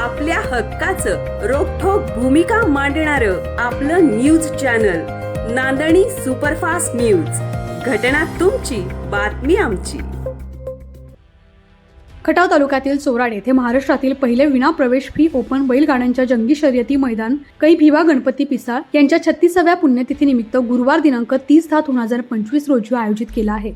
आपल्या हक्काचं रोखठोक भूमिका मांडणारं आपलं न्यूज चॅनल नांदणी सुपरफास्ट न्यूज। घटना तुमची, बातमी आमची। खटाव तालुक्यातील चोराड येथे महाराष्ट्रातील पहिले विना प्रवेश फी ओपन बैलगाड्यांच्या जंगी शर्यती मैदान कै भिवा गणपती पिसाळ यांच्या 36व्या पुण्यतिथीनिमित्त गुरुवार दिनांक 30/10/2025 रोजी आयोजित केला आहे।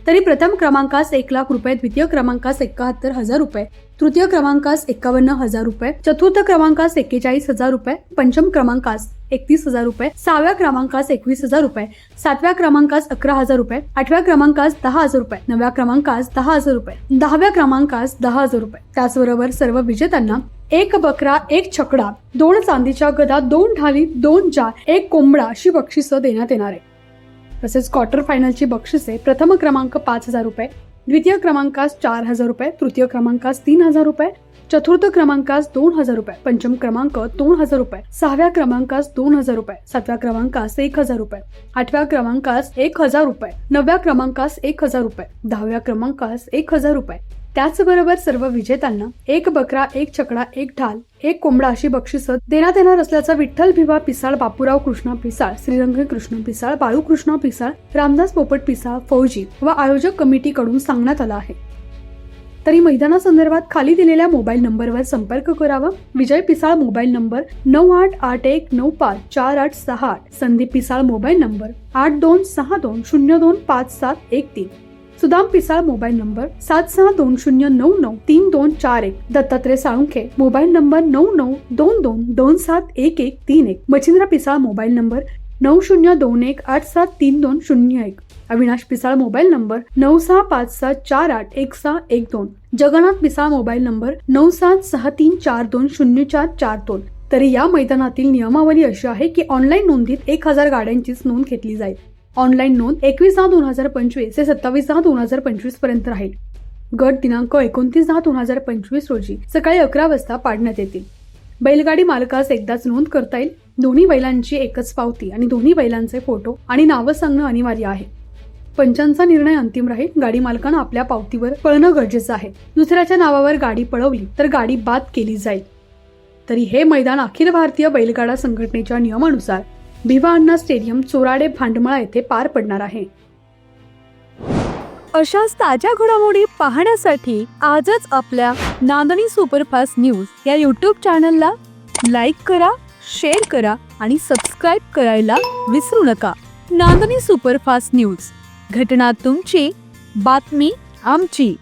तरी प्रथम क्रमांकास 1 लाख रुपये, द्वितीय क्रमांकास 71,000 रुपये, तृतीय क्रमांकास 51,000 रुपये, चतुर्थ क्रमांकास 41,000 रुपये, पंचम क्रमांकास 31,000 रुपये, 6व्या क्रमांकास 21,000 रुपये, 7व्या क्रमांकास 11,000 रुपये, 8व्या क्रमांकास 10,000 रुपये, 9व्या क्रमांकास 10,000 रुपये, 10व्या क्रमांकास 10,000 रुपये। त्याचबरोबर सर्व विजेत्यांना 1 बकरा, 1 छकडा, 2 चांदीच्या गदा, 2 ढाली, 2 जार, 1 कोंबडा अशी बक्षिसं देण्यात येणार आहे। तसेच क्वार्टर फायनलची बक्षिसे प्रथम क्रमांक 5,000 रुपये, द्वितीय क्रमांकास 4,000 रुपये, तृतीय क्रमांकास 3,000 रुपये, चतुर्थ क्रमांकास 2,000 रुपये, पंचम क्रमांक 2,000 रुपये, 6व्या क्रमांकास 2,000 रुपये, 7व्या क्रमांकास 1,000 रुपये, 8व्या क्रमांकास 1,000 रुपये, 9व्या क्रमांकास 1,000 रुपये, 10व्या क्रमांकास 1,000 रुपये। त्याचबरोबर सर्व विजेत्यांना 1 बकरा, 1 छकडा, 1 ढाल, 1 कोंबडा अशी बक्षिसं देण्यात येणार असल्याचं विठ्ठल भिवा पिसाळ, बापूराव कृष्णा पिसाळ, श्रीरंग कृष्ण पिसाळ, बाळू कृष्ण पिसाळ, रामदास पोपट पिसाळ, फौजी व आयोजक कमिटीकडून सांगण्यात आलं आहे। तरी मैदानासंदर्भात खाली दिलेल्या मोबाईल नंबरवर संपर्क करावा। Vijay Pisal mobile number 9881954868, Sandeep Pisal mobile number 8262025713, Sudam Pisal mobile number 7620993241, Dattatray Salunkhe mobile number 9922271131, Machhindra Pisal mobile number 9021873201, Avinash Pisal mobile number 9657481612, Jagannath Pisal mobile number 9763420442। तरी या मैदानातील नियमावली अशी आहे की ऑनलाईन नोंदीत 1000 गाड्यांचीच नोंद घेतली जाईल। ऑनलाईन नोंद 21/10/2025 ते 27/10/2025 पर्यंत राहील। गट दिनांक 29/10/2025 रोजी सकाळी 11 वाजता पाडण्यात येतील। बैलगाडी मालकास एकदाच नोंद करता येईल। दोन्ही बैलांची एकच पावती आणि दोन्ही बैलांचे फोटो आणि नावं सांगणं अनिवार्य आहे। पंचांचा निर्णय अंतिम राहील। गाडी मालकानं आपल्या पावतीवर पळणं गरजेचं आहे। दुसऱ्याच्या नावावर गाडी पळवली तर गाडी बाद केली जाईल। तरी हे मैदान अखिल भारतीय बैलगाडा संघटनेच्या नियमानुसार भिवा अण्णा स्टेडियम, चोराडे, भांडमळा येथे पार पडणार आहे। अशाच ताज्या घडामोडी पाहण्यासाठी आजच आपल्या नांदणी सुपरफास्ट न्यूज या यूट्यूब चॅनलला लाईक करा, शेअर करा आणि सबस्क्राईब करायला विसरू नका। नांदणी सुपरफास्ट न्यूज, घटना तुमची, बातमी आमची।